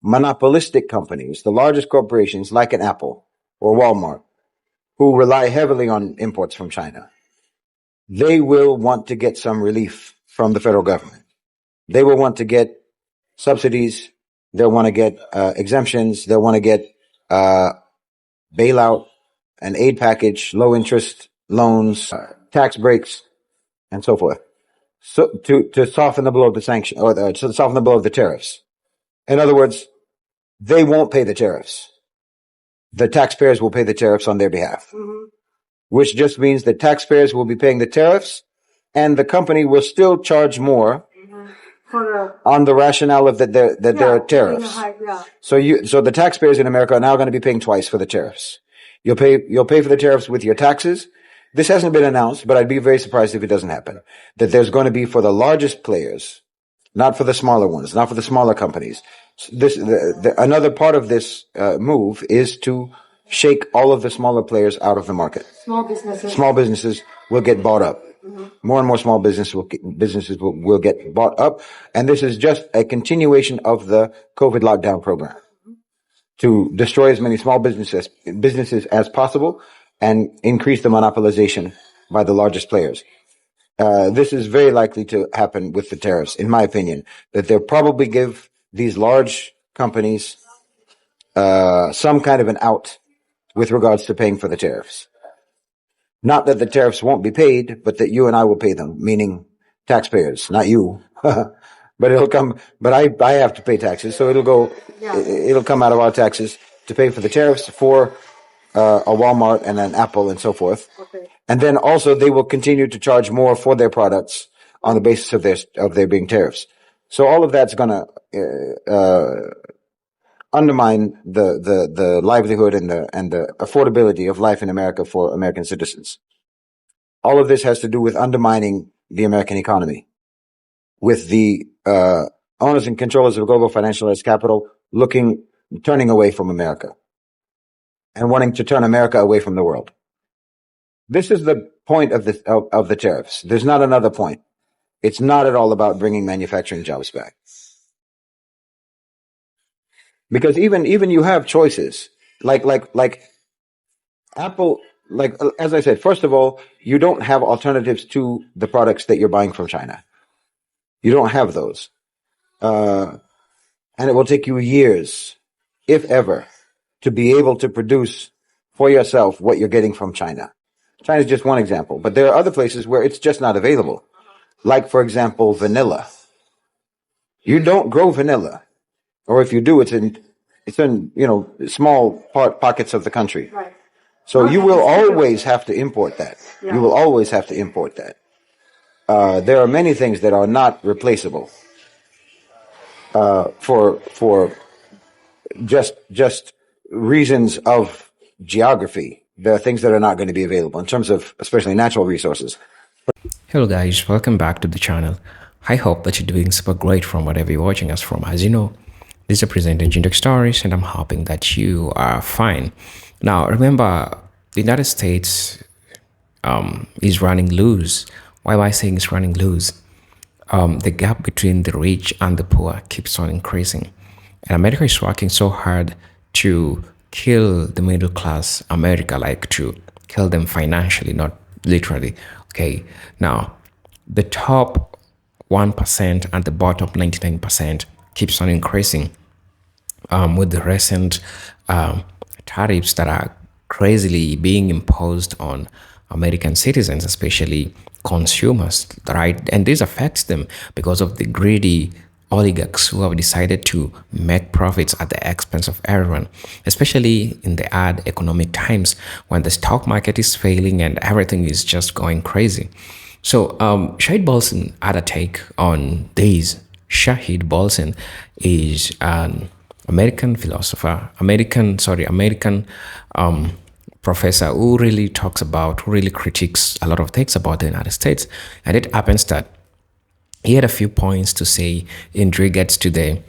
monopolistic companies, the largest corporations like an Apple or Walmart, who rely heavily on imports from China, they will want to get some relief from the federal government. They will want to get subsidies. They'll want to get exemptions. They'll want to get bailout, an aid package, low interest loans, tax breaks, and so forth. So to soften the blow of the sanction, or to soften the blow of the tariffs. In other words, they won't pay the tariffs. The taxpayers will pay the tariffs on their behalf, which just means that taxpayers will be paying the tariffs, and the company will still charge more on the rationale of that there are tariffs. So the taxpayers in America are now going to be paying twice for the tariffs. You'll pay for the tariffs with your taxes. This hasn't been announced, but I'd be very surprised if it doesn't happen. That there's going to be for the largest players, not for the smaller ones, not for the smaller companies. Another part of this move is to shake all of the smaller players out of the market. Small businesses will get bought up. More and more small businesses will get bought up. And this is just a continuation of the COVID lockdown program to destroy as many small businesses as possible and increase the monopolization by the largest players. This is very likely to happen with the tariffs, in my opinion, that they'll probably give these large companies some kind of an out with regards to paying for the tariffs. Not that the tariffs won't be paid, but that you and I will pay them, meaning taxpayers, not you. But it'll come, but I have to pay taxes, so it'll come out of our taxes to pay for the tariffs for a Walmart and an Apple and so forth. Okay. And then also they will continue to charge more for their products on the basis of there being tariffs. So all of that's gonna undermine the livelihood and the affordability of life in America for American citizens. All of this has to do with undermining the American economy, with the owners and controllers of global financialized capital turning away from America and wanting to turn America away from the world. This is the point of the tariffs. There's not another point. It's not at all about bringing manufacturing jobs back. Because even you have choices, like Apple, as I said, first of all, you don't have alternatives to the products that you're buying from China. You don't have those. And it will take you years, if ever, to be able to produce for yourself what you're getting from China. China is just one example, but there are other places where it's just not available. Like, for example, vanilla. You don't grow vanilla. Or if you do, it's in small pockets of the country. Right. So you will always have to import that. Yeah. You will always have to import that. There are many things that are not replaceable for just reasons of geography. There are things that are not going to be available in terms of especially natural resources. Hello guys, welcome back to the channel. I hope that you're doing super great from whatever you're watching us from. As you know, this is a presenting Jindak Stories, and I'm hoping that you are fine. Now, remember, the United States is running loose. Why am I saying it's running loose? The gap between the rich and the poor keeps on increasing. And America is working so hard to kill the middle class America, like to kill them financially, not literally. Okay, now, the top 1% and the bottom 99% keeps on increasing with the recent tariffs that are crazily being imposed on American citizens, especially consumers, right? And this affects them because of the greedy oligarchs who have decided to make profits at the expense of everyone, especially in the hard economic times when the stock market is failing and everything is just going crazy. So Shahid Bolson had a take on this. Shahid Bolson is an American philosopher, American professor who really critiques a lot of things about the United States. And it happens that he had a few points to say in regards to the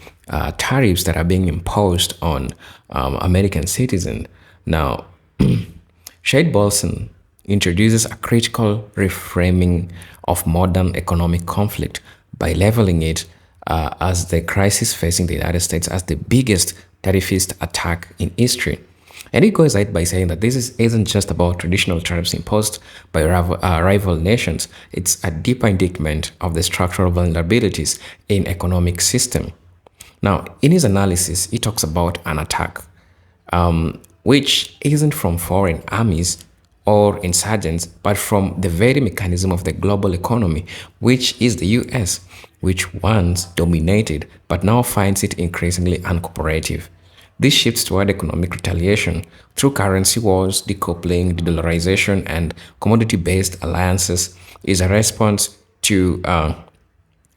tariffs that are being imposed on American citizens. Now, Shahid Bolson introduces a critical reframing of modern economic conflict by leveling it as the crisis facing the United States as the biggest tariffist attack in history. And it goes ahead by saying that isn't just about traditional tariffs imposed by rival nations. It's a deeper indictment of the structural vulnerabilities in economic system. Now, in his analysis, he talks about an attack, which isn't from foreign armies or insurgents, but from the very mechanism of the global economy, which is the US, which once dominated but now finds it increasingly uncooperative. This shifts toward economic retaliation through currency wars, decoupling, de-dollarization, and commodity-based alliances is a response to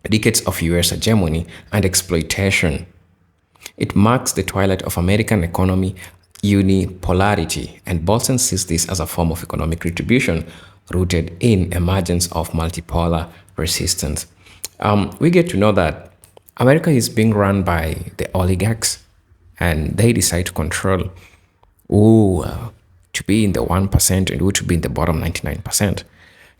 decades of US hegemony and exploitation. It marks the twilight of American economy unipolarity, and Bolton sees this as a form of economic retribution rooted in emergence of multipolar resistance. We get to know that America is being run by the oligarchs, and they decide to control who to be in the 1% and who to be in the bottom 99%.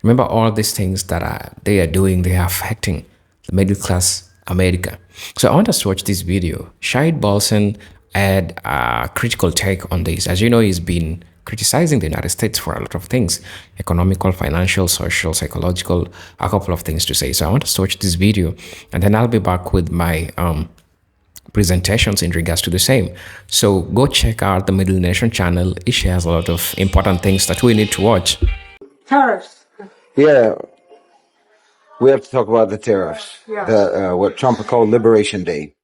Remember, all these things that they are doing, they are affecting the middle class America. So I want us to watch this video. Shahid Bolson had a critical take on this. As you know, he's been criticizing the United States for a lot of things: economical, financial, social, psychological, a couple of things to say. So I want us to watch this video, and then I'll be back with my presentations in regards to the same. So go check out the Middle Nation channel. It shares a lot of important things that we need to watch. Tariffs. Yeah, we have to talk about the tariffs. Yeah. The what Trump called Liberation Day.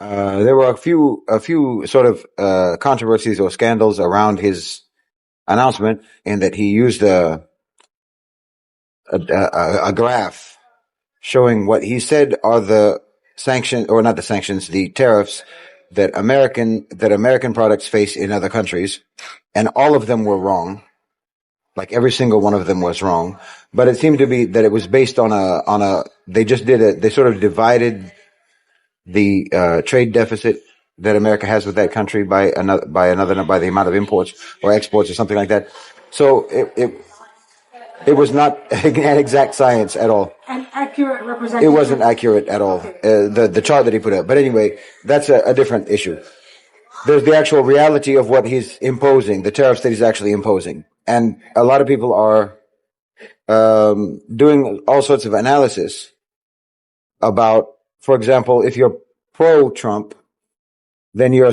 There were a few sort of controversies or scandals around his announcement, in that he used a graph showing what he said are the sanctions, or not the sanctions, the tariffs that American products face in other countries, and all of them were wrong. Like every single one of them was wrong, but it seemed to be that it was based on they sort of divided the trade deficit that America has with that country by the amount of imports or exports or something like that. So it was not an exact science at all. An accurate representation. It wasn't accurate at all. The chart that he put up. But anyway, that's a different issue. There's the actual reality of what he's imposing, the tariffs that he's actually imposing. And a lot of people are doing all sorts of analysis about, for example, if you're pro-Trump, then you're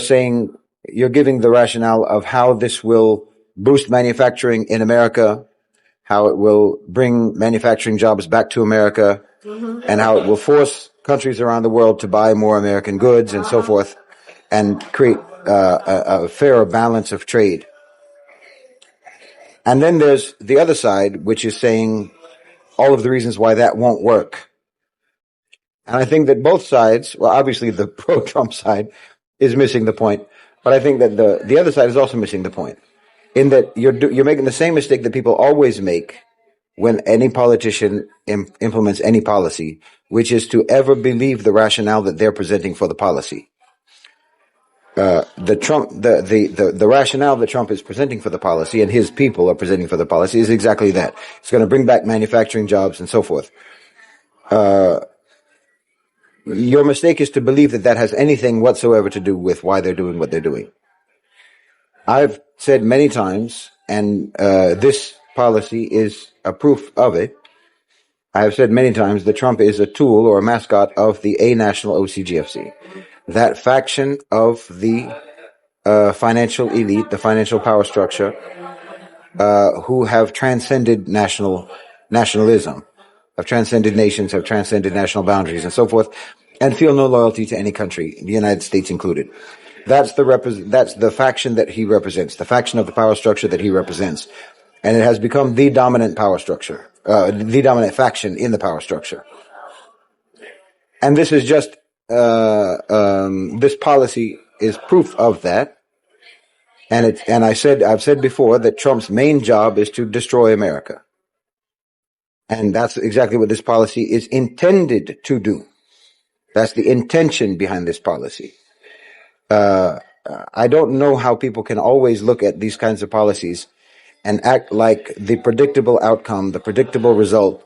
giving the rationale of how this will boost manufacturing in America, how it will bring manufacturing jobs back to America, and how it will force countries around the world to buy more American goods and so forth, and create a fairer balance of trade. And then there's the other side, which is saying all of the reasons why that won't work. And I think that both sides, well, obviously the pro-Trump side is missing the point, but I think that the other side is also missing the point, in that you're making the same mistake that people always make when any politician implements any policy, which is to ever believe the rationale that they're presenting for the policy. The rationale that Trump is presenting for the policy, and his people are presenting for the policy, is exactly that. It's going to bring back manufacturing jobs and so forth. Your mistake is to believe that that has anything whatsoever to do with why they're doing what they're doing. I've said many times, and this policy is a proof of it. I have said many times that Trump is a tool or a mascot of the A-National OCGFC. That faction of the financial elite, the financial power structure, who have transcended nationalism, have transcended nations, have transcended national boundaries and so forth, and feel no loyalty to any country, the United States included. That's the faction that he represents, the faction of the power structure that he represents. And it has become the dominant power structure, the dominant faction in the power structure. And this is just this policy is proof of that. And I've said before that Trump's main job is to destroy America. And that's exactly what this policy is intended to do. That's the intention behind this policy. I don't know how people can always look at these kinds of policies and act like the predictable outcome, the predictable result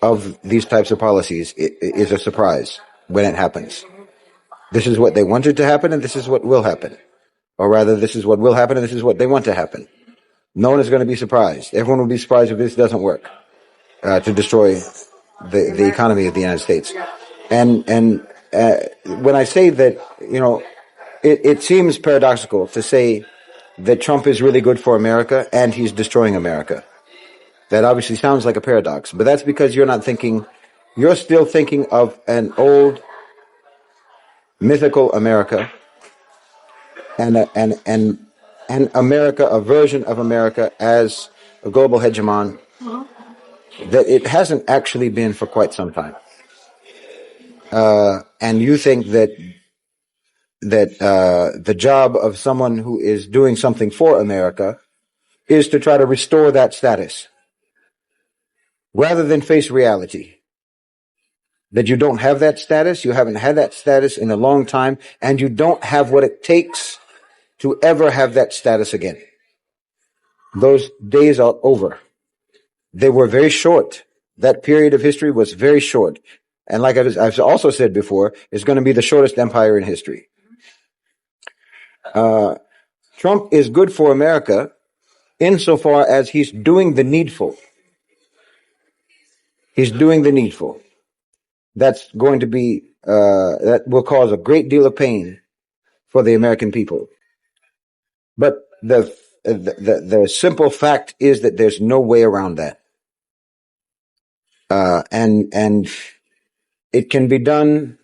of these types of policies is a surprise when it happens. This is what they wanted to happen, and this is what will happen. Or rather, this is what will happen, and this is what they want to happen. No one is going to be surprised. Everyone will be surprised if this doesn't work to destroy the economy of the United States. And when I say that, it seems paradoxical to say that Trump is really good for America and he's destroying America. That obviously sounds like a paradox, but that's because you're still thinking of an old mythical America and America, a version of America as a global hegemon that it hasn't actually been for quite some time. And you think that the job of someone who is doing something for America is to try to restore that status rather than face reality. That you don't have that status, you haven't had that status in a long time, and you don't have what it takes to ever have that status again. Those days are over. They were very short. That period of history was very short. And like I've also said before, it's going to be the shortest empire in history. Trump is good for America insofar as he's doing the needful. He's doing the needful. That's going to be, that will cause a great deal of pain for the American people. But the simple fact is that there's no way around that. And it can be done,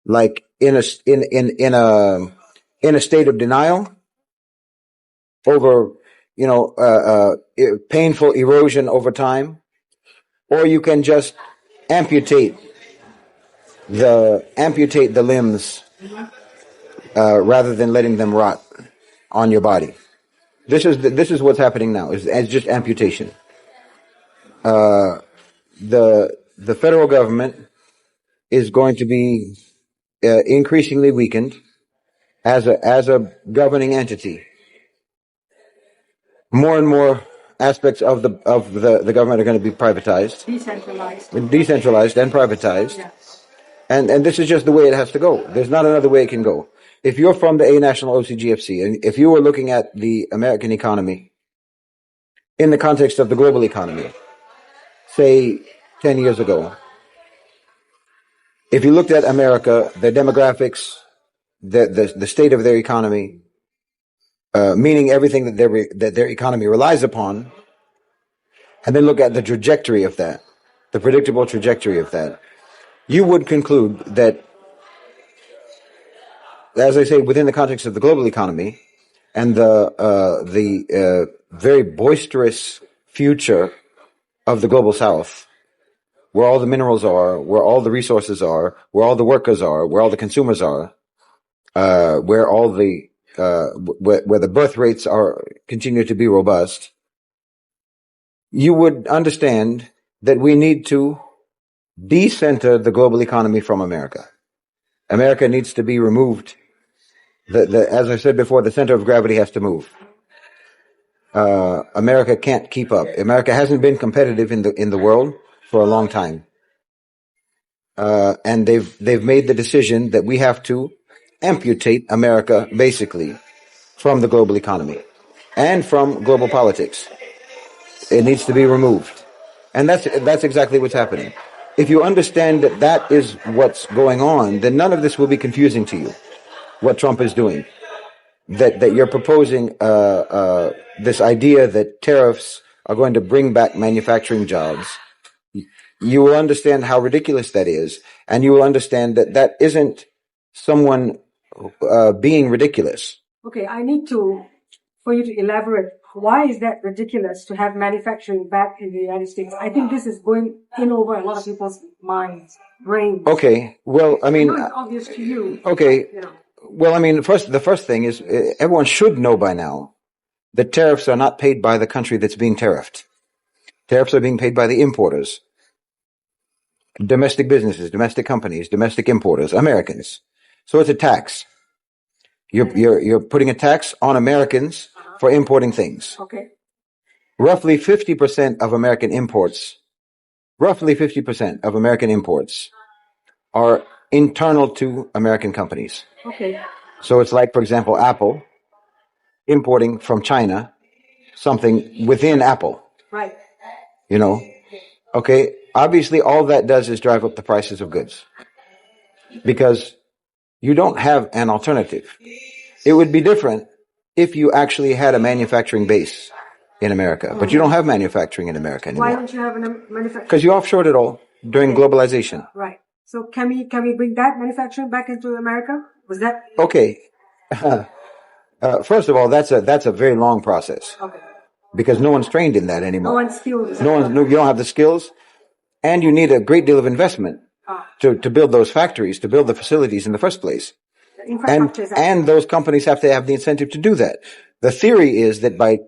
like in a state of denial over, painful erosion over time, or you can just amputate the limbs, rather than letting them rot on your body. This is what's happening now. It's just amputation. The federal government is going to be increasingly weakened as a governing entity. More and more aspects of the government are going to be privatized, decentralized and privatized. Yes. And this is just the way it has to go. There's not another way it can go. If you're from the A National OCGFC, and if you were looking at the American economy in the context of the global economy, say 10 years ago, if you looked at America, their demographics, the state of their economy, meaning everything that their economy relies upon, and then look at the trajectory of that, the predictable trajectory of that, you would conclude that, as I say, within the context of the global economy and the very boisterous future of the global South, where all the minerals are, where all the resources are, where all the workers are, where all the consumers are, where all the where the birth rates are continue to be robust, you would understand that we need to decenter the global economy from America. America needs to be removed. As I said before, the center of gravity has to move. America can't keep up. America hasn't been competitive in the world for a long time, and they've made the decision that we have to amputate America basically from the global economy and from global politics. It needs to be removed, and that's exactly what's happening. If you understand that is what's going on, then none of this will be confusing to you. What Trump is doing, that you're proposing this idea that tariffs are going to bring back manufacturing jobs, you will understand how ridiculous that is, and you will understand that isn't someone being ridiculous. Okay, I need for you to elaborate. Why is that ridiculous to have manufacturing back in the United States? I think this is going in over a lot of people's minds, brains. Okay, well, I mean, it's obvious to you. Okay, But, well, I mean, the first thing is everyone should know by now that tariffs are not paid by the country that's being tariffed. Tariffs are being paid by the importers, domestic businesses, domestic companies, domestic importers, Americans. So it's a tax. You're putting a tax on Americans for importing things. Okay. roughly 50% of American imports, are internal to American companies. Okay. So it's like, for example, Apple importing from China something within Apple, Right. you know? Okay. Obviously, all that does is drive up the prices of goods because you don't have an alternative. It would be different if you actually had a manufacturing base in America, but you don't have manufacturing in America Why anymore don't you have a manufacturing? because you offshored it all during globalization. Right. So can we bring that manufacturing back into America? Was that Okay. First of all, that's a very long process okay? because no one's trained in that No anymore. one's skilled. You don't have the skills, and you need a great deal of investment to build those factories, to build the facilities in the first place. The infrastructure is And those companies have to have the incentive to do that. The theory is that by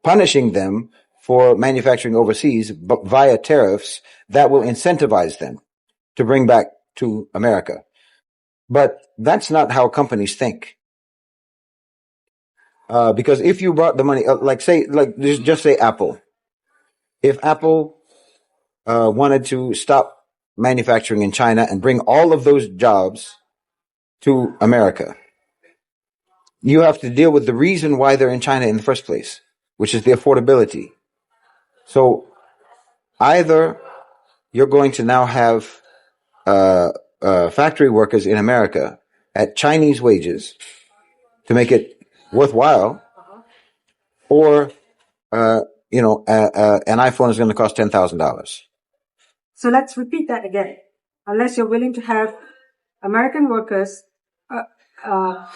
punishing them for manufacturing overseas via tariffs, that will incentivize them to bring back to America. But that's not how companies think. Because if you brought the money, just say Apple. If Apple wanted to stop manufacturing in China and bring all of those jobs to America, you have to deal with the reason why they're in China in the first place, which is the affordability. So either you're going to now have factory workers in America at Chinese wages to make it worthwhile, or an iPhone is going to cost $10,000. So let's repeat that again. Unless you're willing to have American workers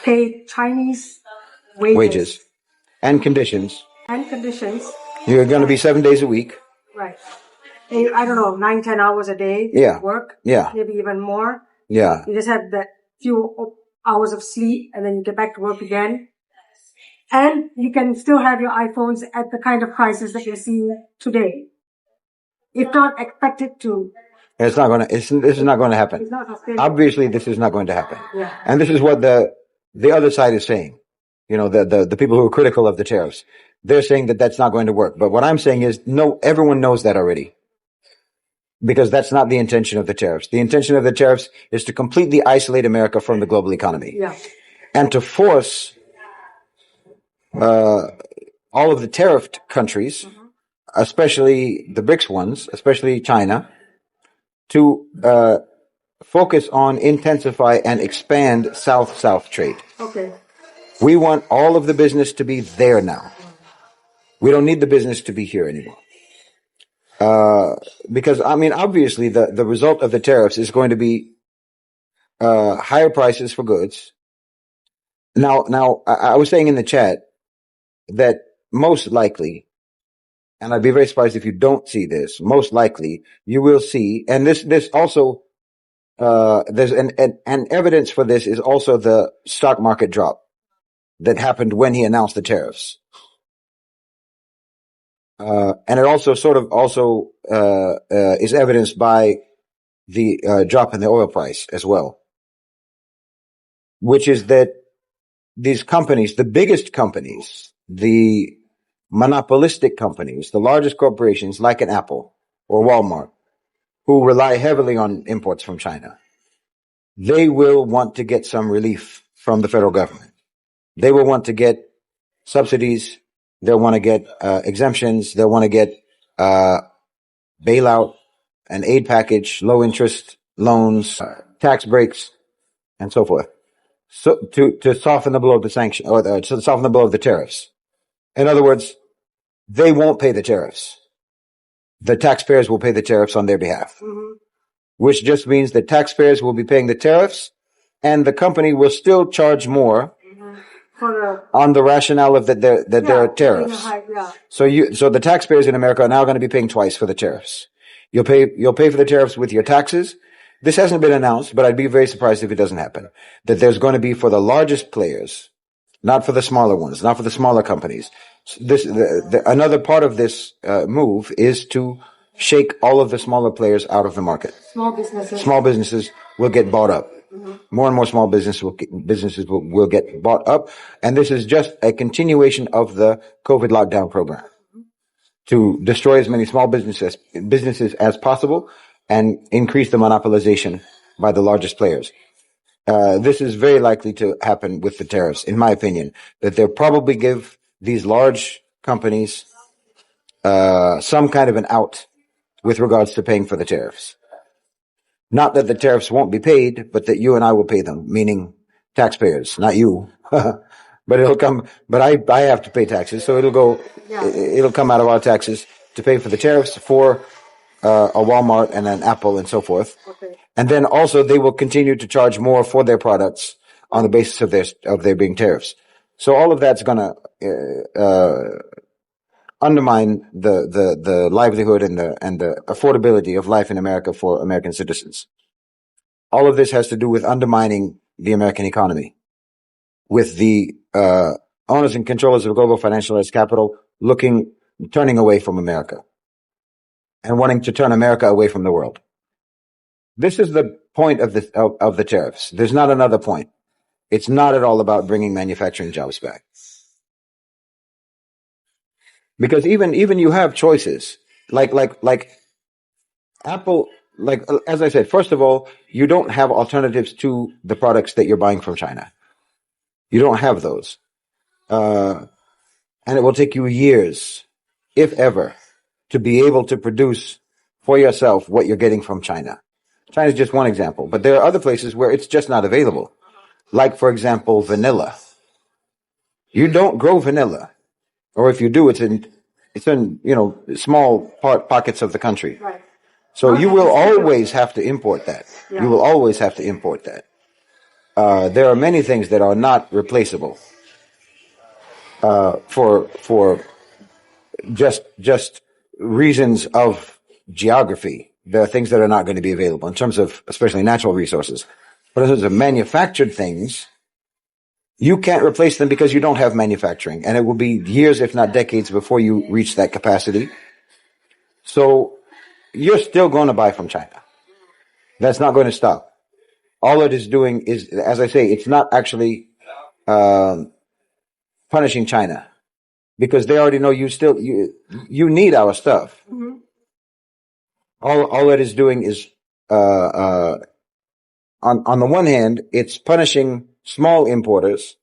pay Chinese wages and conditions, you're going to be 7 days a week. Right. I don't know, 9-10 hours a day work. Yeah. Maybe even more. Yeah. You just have that few hours of sleep and then you get back to work again. And you can still have your iPhones at the kind of prices that you're seeing today. If not expected to. This is not going to happen. It's not sustainable. Obviously, this is not going to happen. Yeah. And this is what the other side is saying. You know, the people who are critical of the tariffs. They're saying that that's not going to work. But what I'm saying is, no, everyone knows that already. Because that's not the intention of the tariffs. The intention of the tariffs is to completely isolate America from the global economy. Yeah. And to force all of the tariffed countries, especially the BRICS ones, especially China, to focus on, intensify, and expand South-South trade. Okay. We want all of the business to be there now. We don't need the business to be here anymore. Because, I mean, obviously the result of the tariffs is going to be higher prices for goods. Now, I was saying in the chat that most likely, and I'd be very surprised if you don't see this, most likely you will see, and this also, there's an evidence for this is also the stock market drop that happened when he announced the tariffs. And it also is evidenced by the drop in the oil price as well, which is that these companies, the biggest companies, the monopolistic companies, the largest corporations like an Apple or Walmart, who rely heavily on imports from China, they will want to get some relief from the federal government. They will want to get subsidies. They'll want to get exemptions. They'll want to get bailout, an aid package, low interest loans, tax breaks, and so forth. So to soften the blow of the sanction, or to soften the blow of the tariffs. In other words, they won't pay the tariffs. The taxpayers will pay the tariffs on their behalf, which just means that taxpayers will be paying the tariffs, and the company will still charge more on the rationale of that there are tariffs. So the taxpayers in America are now going to be paying twice for the tariffs. You'll pay for the tariffs with your taxes. This hasn't been announced, but I'd be very surprised if it doesn't happen. That there's going to be for the largest players, not for the smaller ones, not for the smaller companies. Another part of this move is to shake all of the smaller players out of the market. Small businesses will get bought up. More and more small businesses will get bought up. And this is just a continuation of the COVID lockdown program. to destroy as many small businesses as possible and increase the monopolization by the largest players. This is very likely to happen with the tariffs, in my opinion, that they'll probably give these large companies some kind of an out with regards to paying for the tariffs. Not that the tariffs won't be paid, but that you and I will pay them, meaning taxpayers, not you. But it'll come, but I have to pay taxes, so it'll come out of our taxes to pay for the tariffs for a Walmart and an Apple and so forth. Okay. And then also they will continue to charge more for their products on the basis of there being tariffs. So all of that's going to undermine the livelihood and the affordability of life in America for American citizens. All of this has to do with undermining the American economy, with the owners and controllers of global financialized capital turning away from America and wanting to turn America away from the world. This is the point of the tariffs. There's not another point. It's not at all about bringing manufacturing jobs back. Because even you have choices, like Apple, as I said, first of all, you don't have alternatives to the products that you're buying from China. You don't have those. And it will take you years, if ever, to be able to produce for yourself what you're getting from China. China is just one example, but there are other places where it's just not available. Like, for example, vanilla. You don't grow vanilla. Or if you do, it's in small pockets of the country. Right. So you will always have to import that. Yeah. You will always have to import that. There are many things that are not replaceable for just reasons of geography. There are things that are not going to be available in terms of especially natural resources. But in terms of manufactured things, you can't replace them because you don't have manufacturing. And it will be years, if not decades, before you reach that capacity. So you're still going to buy from China. That's not going to stop. All it is doing is, as I say, it's not actually punishing China, because they already know you need our stuff. Mm-hmm. All it is doing is on the one hand, it's punishing small importers,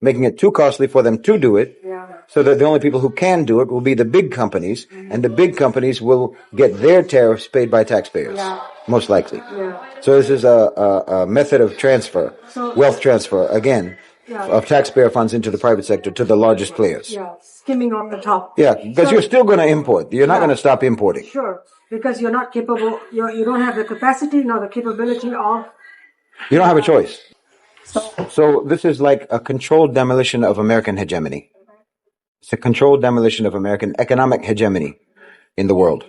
making it too costly for them to do it. Yeah. So that the only people who can do it will be the big companies, and the big companies will get their tariffs paid by taxpayers, most likely. Yeah. So this is a method of transfer, wealth transfer, again, of taxpayer funds into the private sector to the largest players. Yeah, skimming off the top. Yeah, because you're still going to import. You're not going to stop importing. Sure, because you're not capable, you don't have the capacity nor the capability of... You don't have a choice. So this is like a controlled demolition of American hegemony. It's a controlled demolition of American economic hegemony in the world.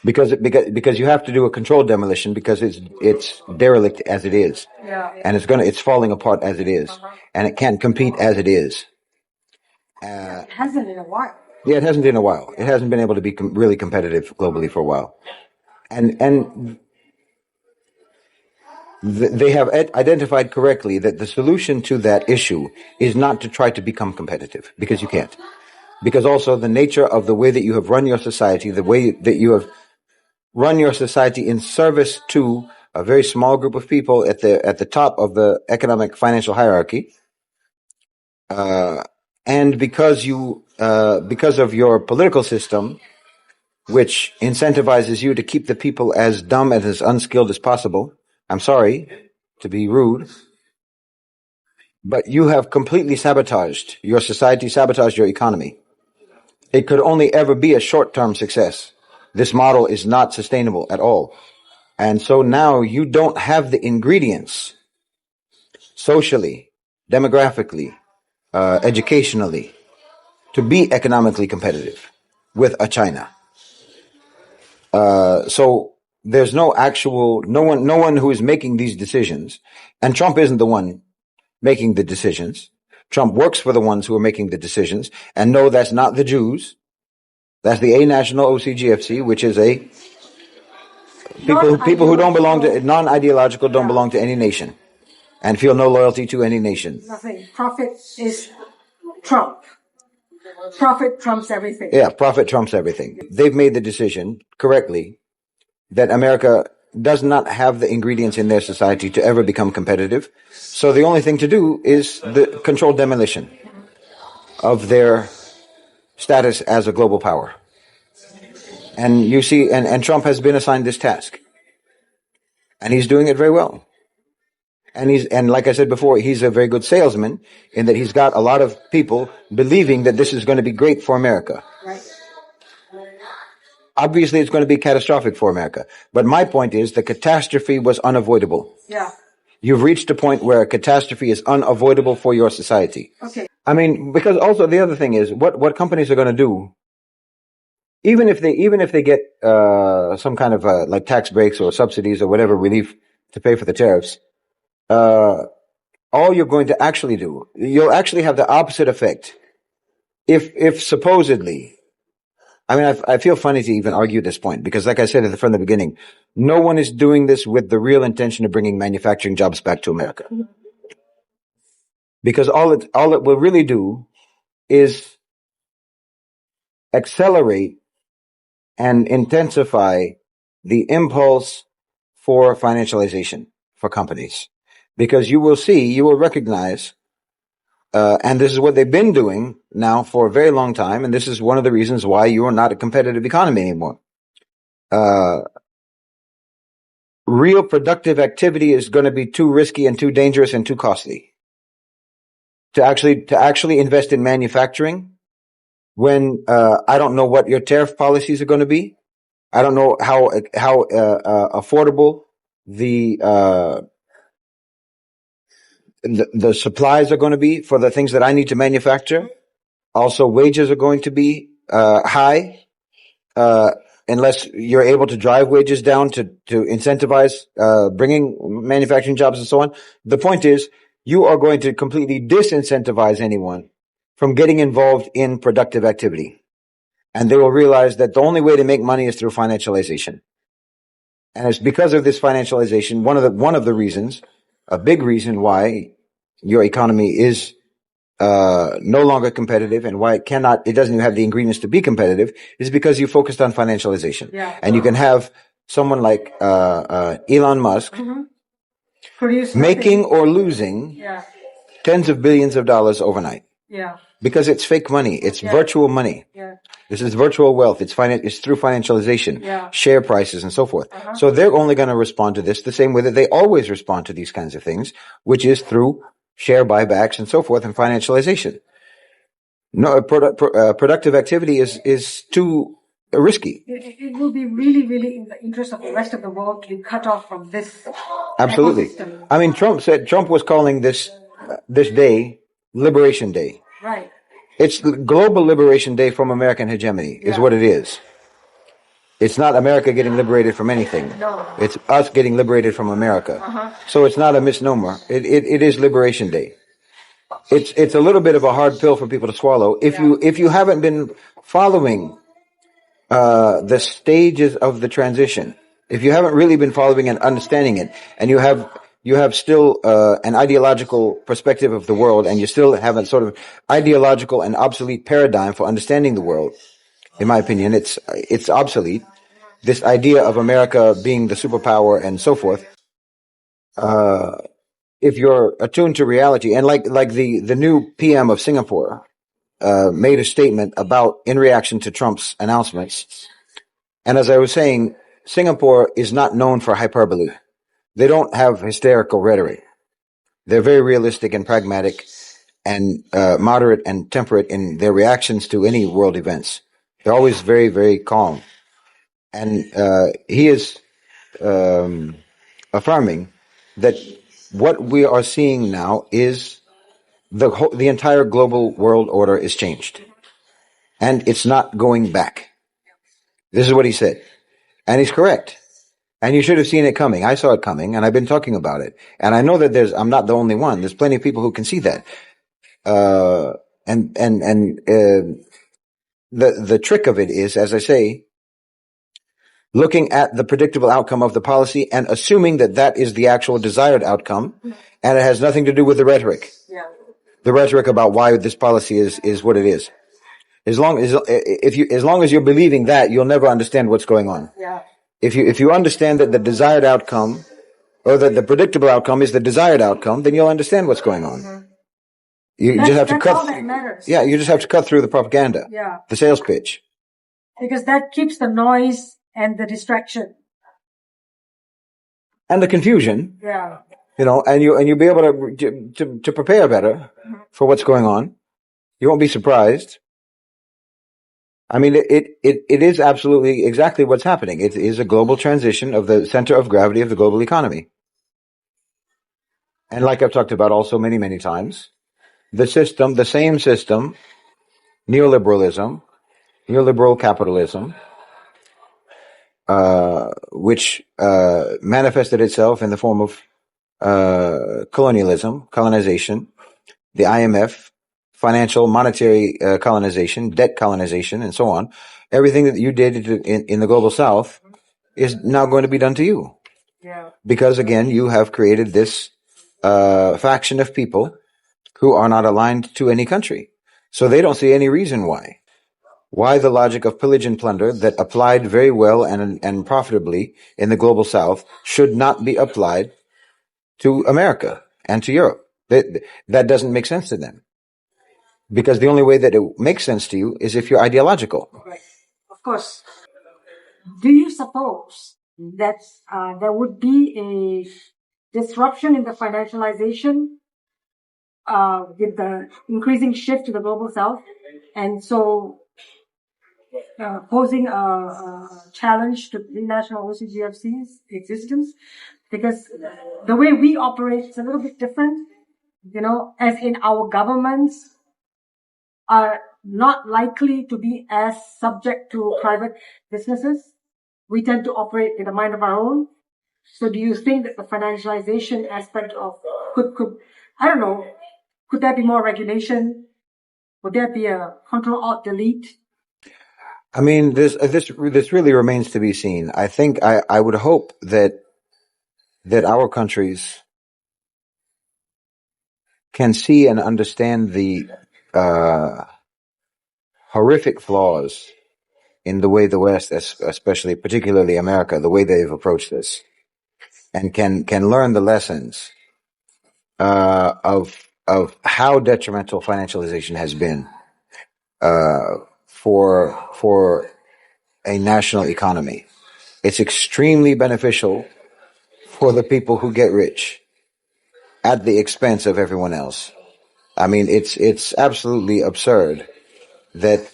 Because you have to do a controlled demolition because it's derelict as it is. Yeah. And it's falling apart as it is. And it can't compete as it is. It hasn't in a while. Yeah, it hasn't in a while. It hasn't been able to be really competitive globally for a while. And they have identified correctly that the solution to that issue is not to try to become competitive, because you can't. Because also the nature of the way that you have run your society, the way that you have run your society in service to a very small group of people at the top of the economic financial hierarchy, and because of your political system, which incentivizes you to keep the people as dumb and as unskilled as possible. I'm sorry to be rude, but you have completely sabotaged your society, sabotaged your economy. It could only ever be a short-term success. This model is not sustainable at all. And so now you don't have the ingredients socially, demographically, educationally to be economically competitive with a China. So there's no one who is making these decisions, and Trump isn't the one making the decisions. Trump works for the ones who are making the decisions, and no, that's not the Jews. That's the A National OCGFC, which is a people who don't belong to, non-ideological, don't belong to any nation, and feel no loyalty to any nation. Nothing. Profit is Trump. Profit trumps everything. Yeah, profit trumps everything. They've made the decision correctly that America does not have the ingredients in their society to ever become competitive. So the only thing to do is the controlled demolition of their status as a global power. And you see, and Trump has been assigned this task. And he's doing it very well. And like I said before, he's a very good salesman in that he's got a lot of people believing that this is going to be great for America. Right. Obviously, it's going to be catastrophic for America. But my point is the catastrophe was unavoidable. Yeah. You've reached a point where a catastrophe is unavoidable for your society. Okay. I mean, because also the other thing is what companies are going to do, even if they get some kind of like tax breaks or subsidies or whatever relief to pay for the tariffs, all you're going to actually do, you'll actually have the opposite effect. If supposedly, I mean, I feel funny to even argue this point because, like I said from the beginning, no one is doing this with the real intention of bringing manufacturing jobs back to America. Because all it will really do is accelerate and intensify the impulse for financialization for companies. Because you will recognize, and this is what they've been doing now for a very long time, and this is one of the reasons why you are not a competitive economy anymore. Real productive activity is going to be too risky and too dangerous and too costly to actually invest in manufacturing when I don't know what your tariff policies are going to be. I don't know how affordable the supplies are going to be for the things that I need to manufacture. Also, wages are going to be high unless you're able to drive wages down to incentivize bringing manufacturing jobs and so on. The point is, you are going to completely disincentivize anyone from getting involved in productive activity. And they will realize that the only way to make money is through financialization. And it's because of this financialization, one of the reasons, a big reason why your economy is no longer competitive and why it doesn't even have the ingredients to be competitive is because you focused on financialization. Yeah. And you can have someone like Elon Musk making or losing tens of billions of dollars overnight. Yeah. Because it's fake money. It's virtual money. Yeah. This is virtual wealth. It's through financialization, share prices and so forth. So they're only going to respond to this the same way that they always respond to these kinds of things, which is through share buybacks and so forth and financialization. No, productive activity is too risky. It will be really, really in the interest of the rest of the world to be cut off from this. Absolutely. Ecosystem. I mean, Trump was calling this day Liberation Day. Right. It's Global Liberation Day from American hegemony is what it is. It's not America getting liberated from anything. No. It's us getting liberated from America. So it's not a misnomer. It is Liberation Day. It's a little bit of a hard pill for people to swallow. If you haven't been following the stages of the transition, if you haven't really been following and understanding it, and you have still an ideological perspective of the world, and you still have a sort of ideological and obsolete paradigm for understanding the world. In my opinion, it's obsolete. This idea of America being the superpower and so forth. If you're attuned to reality, and like the new PM of Singapore made a statement in reaction to Trump's announcements. And as I was saying, Singapore is not known for hyperbole. They don't have hysterical rhetoric. They're very realistic and pragmatic and moderate and temperate in their reactions to any world events. They're always very, very calm. And he is affirming that what we are seeing now is the entire global world order is changed. And it's not going back. This is what he said. And he's correct. And you should have seen it coming. I saw it coming, and I've been talking about it. And I know that I'm not the only one. There's plenty of people who can see that. The trick of it is, as I say, looking at the predictable outcome of the policy and assuming that is the actual desired outcome, and it has nothing to do with the rhetoric. Yeah. The rhetoric about why this policy is what it is. As long as you're believing that, you'll never understand what's going on. Yeah. If you understand that the desired outcome, or that the predictable outcome is the desired outcome, then you'll understand what's going on. Mm-hmm. You just have to That's cut. all that matters. Yeah, you just have to cut through the propaganda. Yeah. The sales pitch. Because that keeps the noise and the distraction. And the confusion. Yeah. And you'll be able to prepare better for what's going on. You won't be surprised. I mean, it is absolutely exactly what's happening. It is a global transition of the center of gravity of the global economy. And like I've talked about also many, many times, the same system, neoliberalism, neoliberal capitalism, which manifested itself in the form of colonization, the IMF, financial, monetary colonization, debt colonization, and so on. Everything that you did in the global south is now going to be done to you. Yeah. Because again, you have created this faction of people who are not aligned to any country. So they don't see any reason why. Why the logic of pillage and plunder that applied very well and profitably in the global south should not be applied to America and to Europe. That doesn't make sense to them. Because the only way that it makes sense to you is if you're ideological. Right. Of course. Do you suppose that there would be a disruption in the financialization with the increasing shift to the global south, and so posing a challenge to international OCGFC's existence? Because the way we operate is a little bit different, as in our governments are not likely to be as subject to private businesses. We tend to operate in a mind of our own. So do you think that the financialization aspect of could I don't know, could there be more regulation? Would there be a Control-Alt-Delete? I mean, this really remains to be seen. I think I would hope that our countries can see and understand the horrific flaws in the way the West, especially particularly America, the way they've approached this, and can learn the lessons of how detrimental financialization has been for a national economy. It's extremely beneficial for the people who get rich at the expense of everyone else. I mean, it's absolutely absurd that,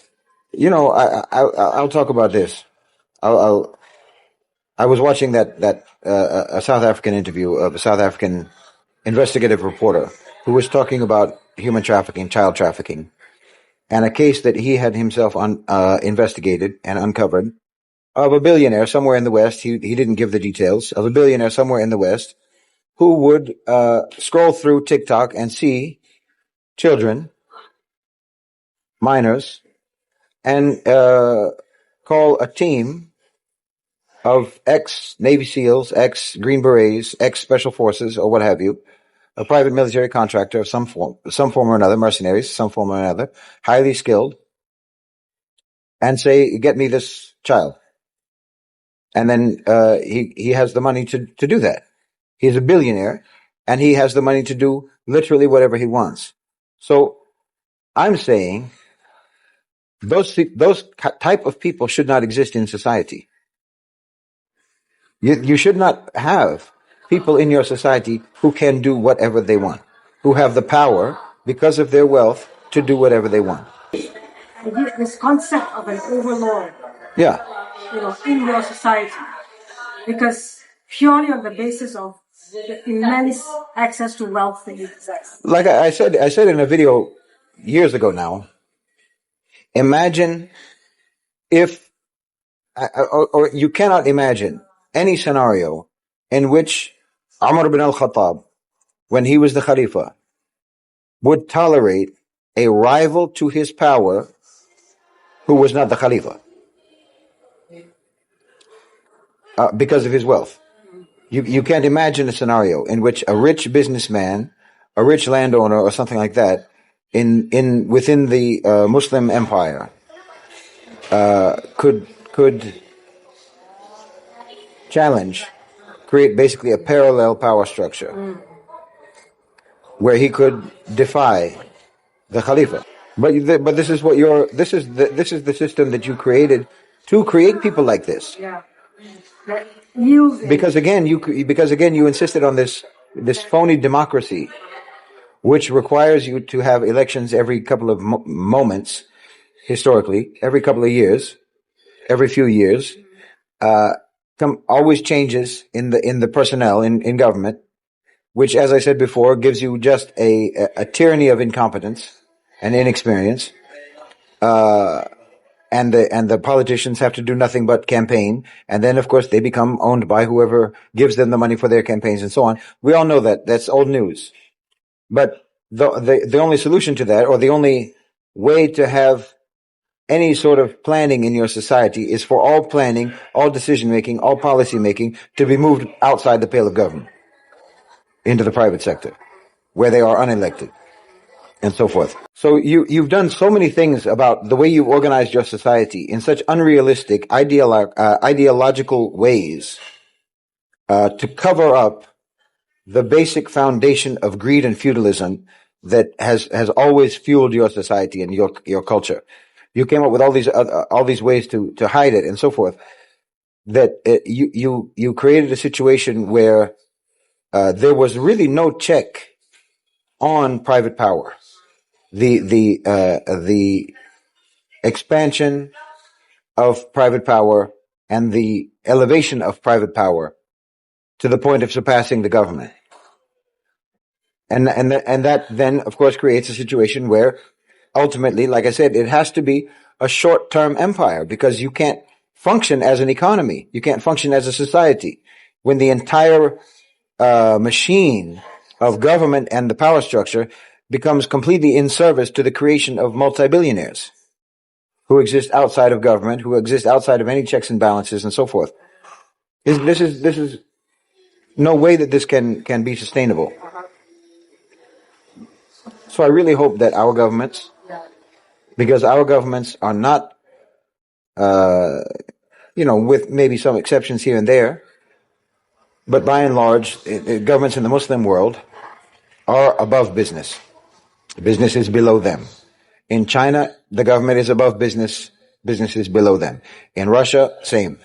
I'll talk about this. I was watching a South African interview of a South African investigative reporter who was talking about human trafficking, child trafficking, and a case that he had himself investigated and uncovered of a billionaire somewhere in the West. He didn't give the details of a billionaire somewhere in the West who would scroll through TikTok and see children, minors, and call a team of ex-Navy SEALs, ex-Green Berets, ex-Special Forces, or what have you, a private military contractor of some form or another, mercenaries, some form or another, highly skilled, and say, get me this child. And then he has the money to do that. He's a billionaire, and he has the money to do literally whatever he wants. So I'm saying those type of people should not exist in society. You should not have people in your society who can do whatever they want, who have the power because of their wealth to do whatever they want. This concept of an overlord, Yeah. In your society, because purely on the basis of the immense access to wealth that you possess. Like I said in a video years ago now, imagine if, or you cannot imagine any scenario in which Umar ibn al-Khattab, when he was the Khalifa, would tolerate a rival to his power who was not the Khalifa because of his wealth. You can't imagine a scenario in which a rich businessman, a rich landowner, or something like that, within the Muslim empire, could challenge, create basically a parallel power structure where he could defy the Khalifa. But this is what this is the system that you created to create people like this. Yeah. Using. Because again, you insisted on this phony democracy, which requires you to have elections every couple of moments, historically, every couple of years, every few years. Always changes in the personnel in government, which, as I said before, gives you just a tyranny of incompetence and inexperience. And the politicians have to do nothing but campaign, and then of course they become owned by whoever gives them the money for their campaigns and so on. We all know that. That's old news. But the only solution to that, or the only way to have any sort of planning in your society, is for all planning, all decision making, all policy making to be moved outside the pale of government into the private sector, where they are unelected, and so forth. So you've done so many things about the way you organized your society in such unrealistic, ideological ways to cover up the basic foundation of greed and feudalism that has always fueled your society and your culture. You came up with all these ways to hide it and so forth. That you created a situation where there was really no check on private power. The expansion of private power and the elevation of private power to the point of surpassing the government. And that then, of course, creates a situation where ultimately, like I said, it has to be a short-term empire, because you can't function as an economy. You can't function as a society when the entire machine of government and the power structure becomes completely in service to the creation of multi-billionaires who exist outside of government, who exist outside of any checks and balances and so forth. This is no way that this can be sustainable. So I really hope that our governments, because our governments are not, with maybe some exceptions here and there, but by and large, governments in the Muslim world are above business. Business is below them. In China, the government is above business. Business is below them. In Russia, same.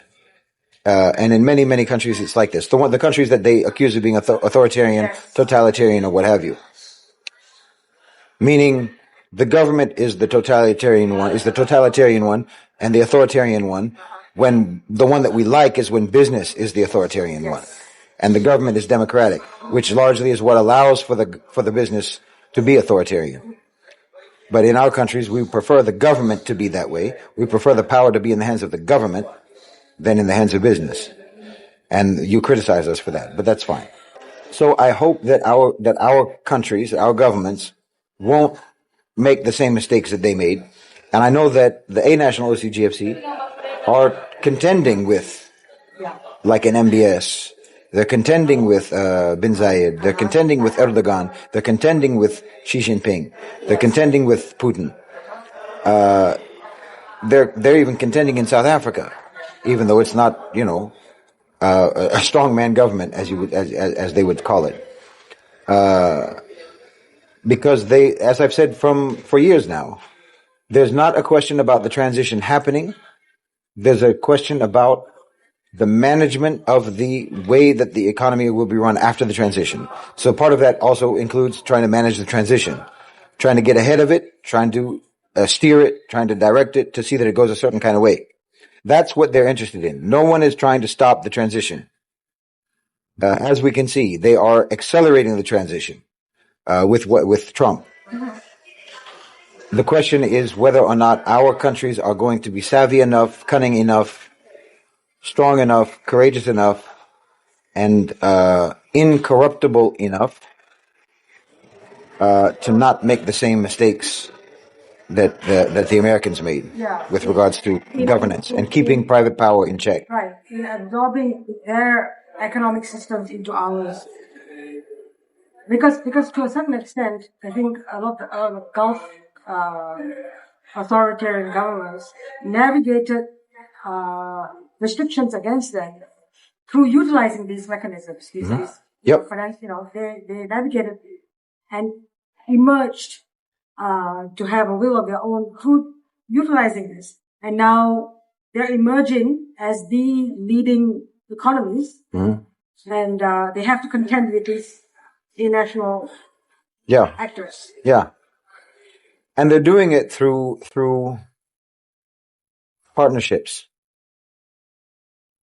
And in many, many countries, it's like this. The countries that they accuse of being authoritarian, totalitarian, or what have you. Meaning, the government is the totalitarian one, and the authoritarian one, when the one that we like is when business is the authoritarian one. And the government is democratic, which largely is what allows for the business to be authoritarian. But in our countries, we prefer the government to be that way. We prefer the power to be in the hands of the government than in the hands of business. And you criticize us for that, but that's fine. So I hope that our countries, our governments, won't make the same mistakes that they made. And I know that the A-National OCGFC are contending with, like an MBS. They're contending with Bin Zayed. They're contending with Erdogan. They're contending with Xi Jinping. They're contending with Putin. They're even contending in South Africa, even though it's not, a strongman government, as they would call it. Because they, as I've said for years now, there's not a question about the transition happening. There's a question about the management of the way that the economy will be run after the transition. So part of that also includes trying to manage the transition, trying to get ahead of it, trying to steer it, trying to direct it to see that it goes a certain kind of way. That's what they're interested in. No one is trying to stop the transition. As we can see, they are accelerating the transition with Trump. The question is whether or not our countries are going to be savvy enough, cunning enough, strong enough, courageous enough, and incorruptible enough to not make the same mistakes that the Americans made with regards to governance and keeping private power in check. Right, in absorbing their economic systems into ours. Because to a certain extent, I think a lot of Gulf authoritarian governments navigated restrictions against them through utilizing these mechanisms. These Yep. They navigated and emerged to have a will of their own through utilizing this. And now they're emerging as the leading economies, and they have to contend with these international actors. Yeah. And they're doing it through partnerships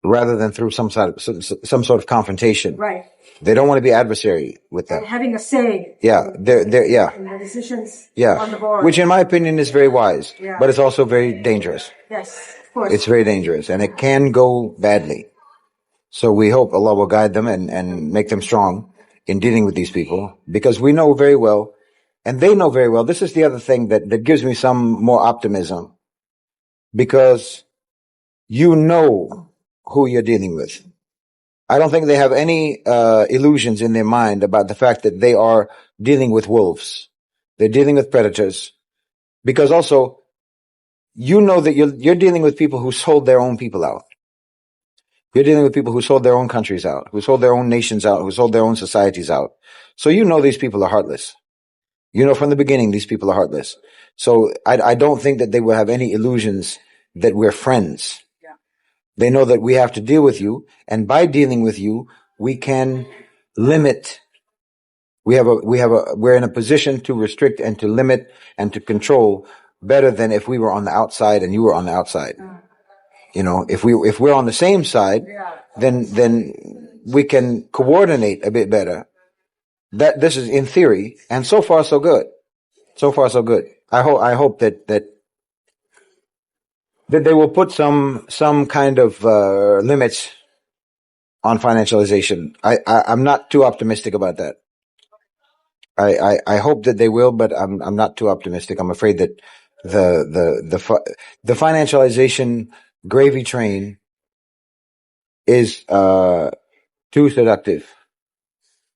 rather than through some sort of confrontation. Right. They don't want to be adversary with them. And having a say. Yeah. in the decisions on the board. Which in my opinion is very wise. Yeah. But it's also very dangerous. Yes, of course. It's very dangerous and it can go badly. So we hope Allah will guide them and make them strong in dealing with these people, because we know very well, and they know very well. This is the other thing that gives me some more optimism, because you know who you're dealing with. I don't think they have any illusions in their mind about the fact that they are dealing with wolves. They're dealing with predators, because also you know that you're dealing with people who sold their own people out. You're dealing with people who sold their own countries out, who sold their own nations out, who sold their own societies out. So you know these people are heartless. You know from the beginning these people are heartless. So I don't think that they will have any illusions that we're friends. Yeah. They know that we have to deal with you, and by dealing with you, we can limit. We're in a position to restrict and to limit and to control better than if we were on the outside and you were on the outside. You know, if we're on the same side, then we can coordinate a bit better. This is in theory, and so far so good. So far so good. I hope that they will put some kind of limits on financialization. I'm not too optimistic about that. I hope that they will, but I'm not too optimistic. I'm afraid that the financialization gravy train is too seductive,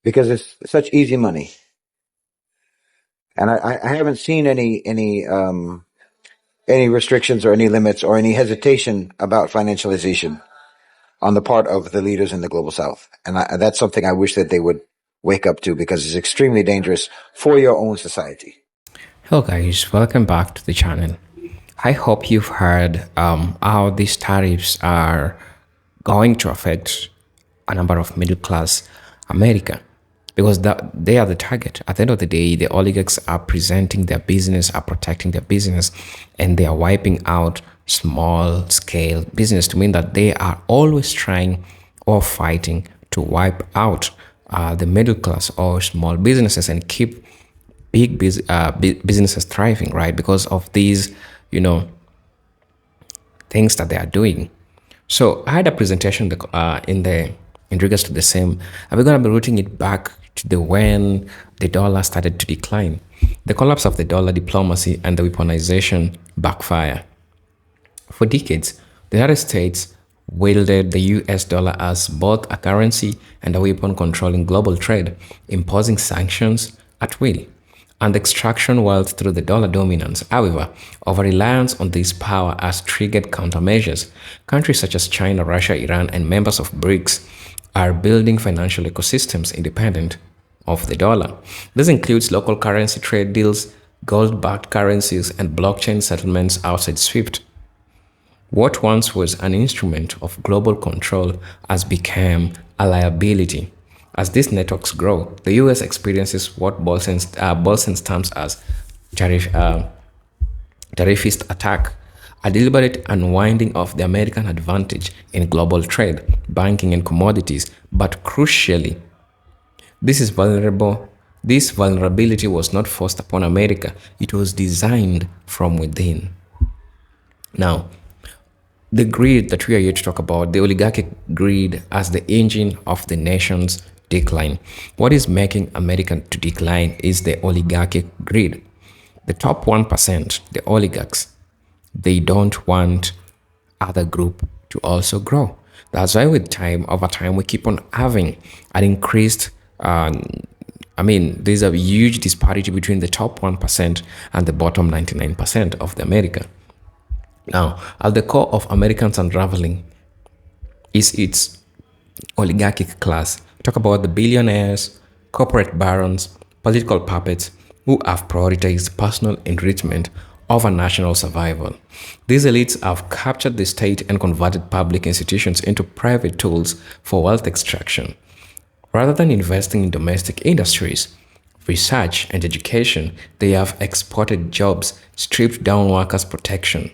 because it's such easy money, and I haven't seen any restrictions or any limits or any hesitation about financialization on the part of the leaders in the global South, and that's something I wish that they would wake up to, because it's extremely dangerous for your own society. Hello guys, welcome back to the channel. I hope you've heard how these tariffs are going to affect a number of middle class America, because they are the target. At the end of the day, the oligarchs are presenting their business, are protecting their business, and they are wiping out small scale business, to mean that they are always trying or fighting to wipe out the middle class or small businesses and keep big businesses thriving, right? Because of these, things that they are doing. So I had a presentation in regards to the same. We're going to be rooting it back to when the dollar started to decline, the collapse of the dollar diplomacy and the weaponization backfire. For decades, the United States wielded the US dollar as both a currency and a weapon controlling global trade, imposing sanctions at will and extraction wealth through the dollar dominance. However, over-reliance on this power has triggered countermeasures. Countries such as China, Russia, Iran, and members of BRICS are building financial ecosystems independent of the dollar. This includes local currency trade deals, gold-backed currencies, and blockchain settlements outside SWIFT. What once was an instrument of global control has become a liability. As these networks grow, the US experiences what Bolson terms as tariffist attack, a deliberate unwinding of the American advantage in global trade, banking, and commodities. But crucially, this vulnerability was not forced upon America. It was designed from within. Now, the greed that we are here to talk about, the oligarchic greed as the engine of the nation's decline. What is making America to decline is the oligarchic greed. The top 1%, the oligarchs, they don't want other group to also grow. That's why over time, we keep on having an increased I mean, there's a huge disparity between the top 1% and the bottom 99% of the America. Now, at the core of Americans unraveling is its oligarchic class. Talk about the billionaires, corporate barons, political puppets who have prioritized personal enrichment over national survival. These elites have captured the state and converted public institutions into private tools for wealth extraction. Rather than investing in domestic industries, research, and education, they have exported jobs, stripped down workers' protections,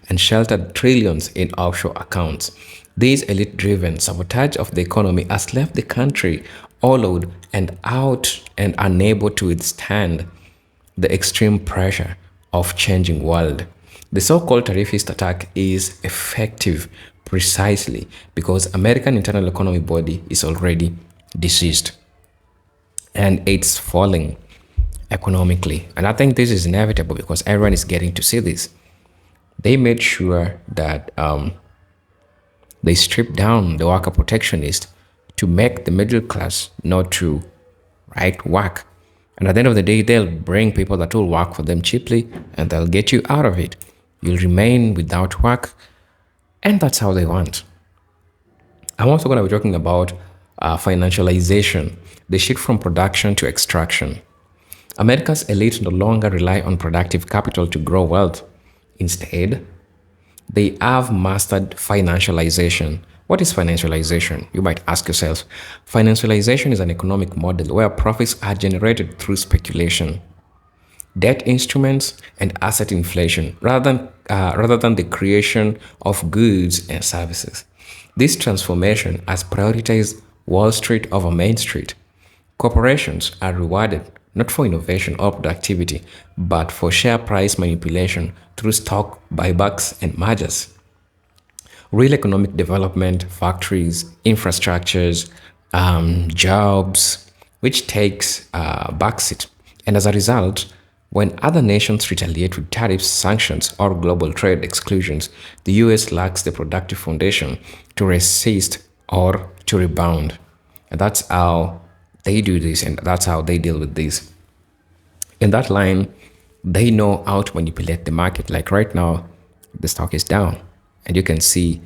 and sheltered trillions in offshore accounts. This elite-driven sabotage of the economy has left the country hollowed and out and unable to withstand the extreme pressure of changing world. The so-called Tariffist attack is effective precisely because American internal economy body is already deceased and it's falling economically. And I think this is inevitable because everyone is getting to see this. They made sure that they stripped down the worker protectionist to make the middle class not to work. And at the end of the day, they'll bring people that will work for them cheaply and they'll get you out of it. You'll remain without work. And that's how they want. I'm also going to be talking about financialization, the shift from production to extraction. America's elite no longer rely on productive capital to grow wealth. Instead, they have mastered financialization. What is financialization? You might ask yourself. Financialization is an economic model where profits are generated through speculation, debt instruments, and asset inflation, rather than the creation of goods and services. This transformation has prioritized Wall Street over Main Street. Corporations are rewarded not for innovation or productivity, but for share price manipulation through stock buybacks and mergers. Real economic development, factories, infrastructures, jobs, which takes a backseat. And as a result, when other nations retaliate with tariffs, sanctions, or global trade exclusions, the US lacks the productive foundation to resist or to rebound. And that's how they do this, and that's how they deal with this. In that line, they know how to manipulate the market. Like right now, the stock is down, and you can see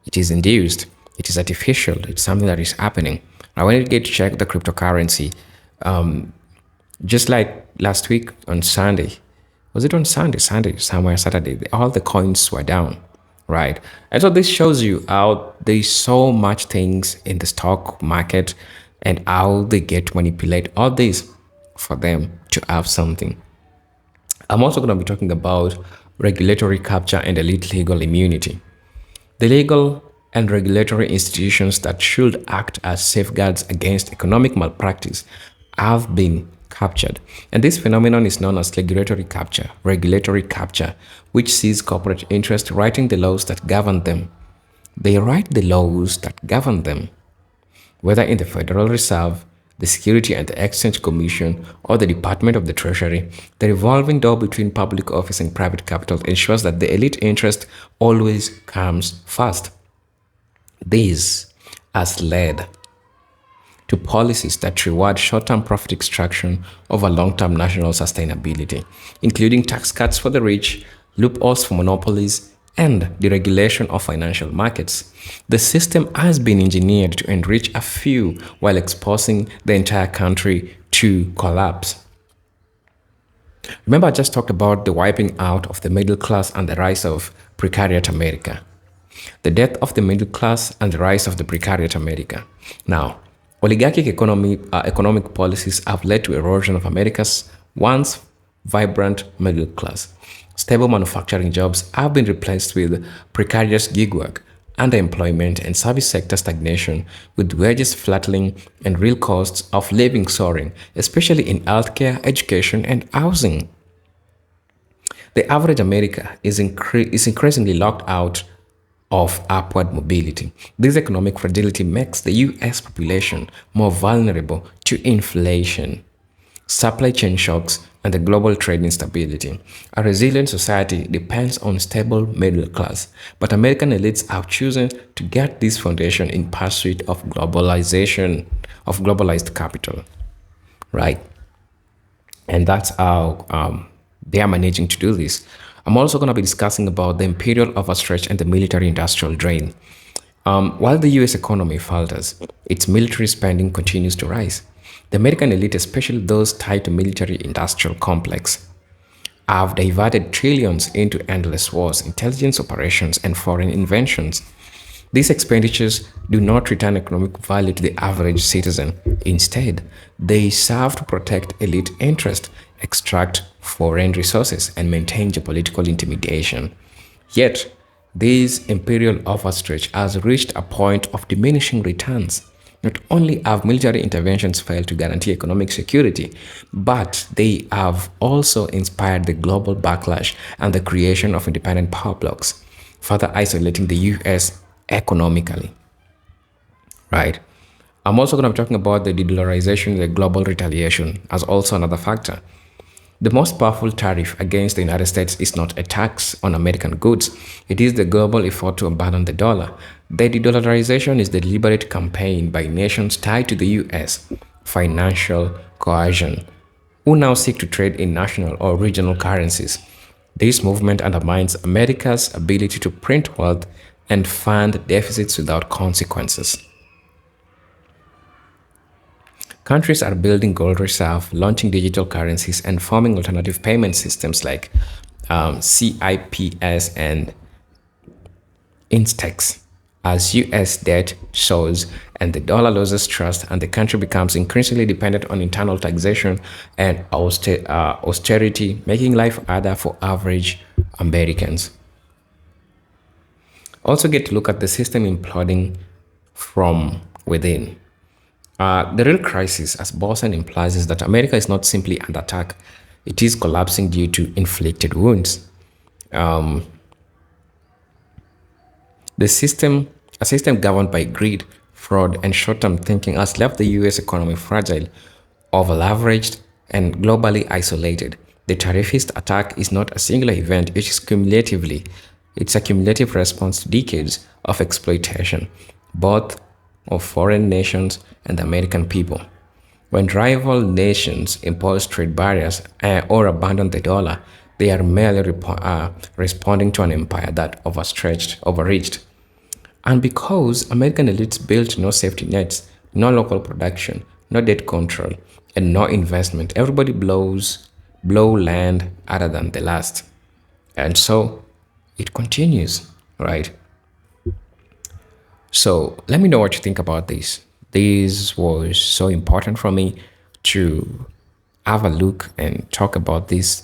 it is induced, it is artificial, it's something that is happening. Now, when you get to check the cryptocurrency, just like last week on Sunday, was it on Sunday? Somewhere Saturday, all the coins were down, right? And so this shows you how there's so much things in the stock market and how they get to manipulate all this for them to have something. I'm also going to be talking about regulatory capture and elite legal immunity. The legal and regulatory institutions that should act as safeguards against economic malpractice have been captured. And this phenomenon is known as regulatory capture, which sees corporate interests writing the laws that govern them. They write the laws that govern them, whether in the Federal Reserve, the Security and Exchange Commission, or the Department of the Treasury. The revolving door between public office and private capital ensures that the elite interest always comes first. This has led to policies that reward short-term profit extraction over long-term national sustainability, including tax cuts for the rich, loopholes for monopolies, and deregulation of financial markets. The system has been engineered to enrich a few while exposing the entire country to collapse. Remember, I just talked about the wiping out of the middle class and the rise of precariat America. The death of the middle class and the rise of the precariat America. Now, oligarchic economic policies have led to erosion of America's once vibrant middle class. Stable manufacturing jobs have been replaced with precarious gig work, underemployment, and service sector stagnation, with wages flattening and real costs of living soaring, especially in healthcare, education, and housing. The average America is increasingly locked out of upward mobility. This economic fragility makes the US population more vulnerable to inflation, supply chain shocks, and the global trade instability. A resilient society depends on stable middle class, but American elites have chosen to get this foundation in pursuit of globalization. of globalized capital, right? And that's how they are managing to do this. I'm also going to be discussing about the imperial overstretch and the military industrial drain. While the US economy falters, its military spending continues to rise. The American elite, especially those tied to military industrial complex, have diverted trillions into endless wars, intelligence operations, and foreign inventions. These expenditures do not return economic value to the average citizen. Instead, they serve to protect elite interests, extract foreign resources, and maintain geopolitical intimidation. Yet, this imperial overstretch has reached a point of diminishing returns. Not only have military interventions failed to guarantee economic security, but they have also inspired the global backlash and the creation of independent power blocks, further isolating the US economically. Right? I'm also going to be talking about the de-dollarization, the global retaliation, as also another factor. The most powerful tariff against the United States is not a tax on American goods. It is the global effort to abandon the dollar. The de-dollarization is the deliberate campaign by nations tied to the US, financial coercion, who now seek to trade in national or regional currencies. This movement undermines America's ability to print wealth and fund deficits without consequences. Countries are building gold reserve, launching digital currencies, and forming alternative payment systems like CIPS and Instex. As US debt soars and the dollar loses trust, and the country becomes increasingly dependent on internal taxation and austerity, making life harder for average Americans. Also, get to look at the system imploding from within. The real crisis, as Boston implies, is that America is not simply under attack, it is collapsing due to inflicted wounds. A system governed by greed, fraud, and short term thinking has left the US economy fragile, over leveraged, and globally isolated. The Tariffist attack is not a singular event, it's a cumulative response to decades of exploitation, both of foreign nations and the American people. When rival nations impose trade barriers or abandon the dollar, they are merely responding to an empire that overreached. And because American elites built no safety nets, no local production, no debt control, and no investment, everybody blow land other than the last. And so it continues, right? So let me know what you think about this. This was so important for me to have a look and talk about this.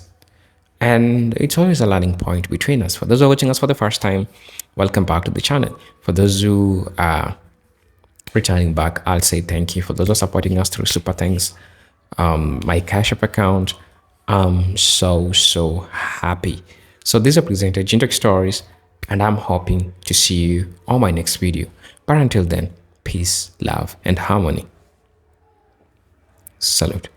And it's always a learning point between us. For those who are watching us for the first time, welcome back to the channel. For those who are returning back, I'll say thank you. For those who are supporting us through super thanks, my Cash App account, I'm so happy. So these are presented Jintek Stories, and I'm hoping to see you on my next video. But until then, peace, love, and harmony. Salute.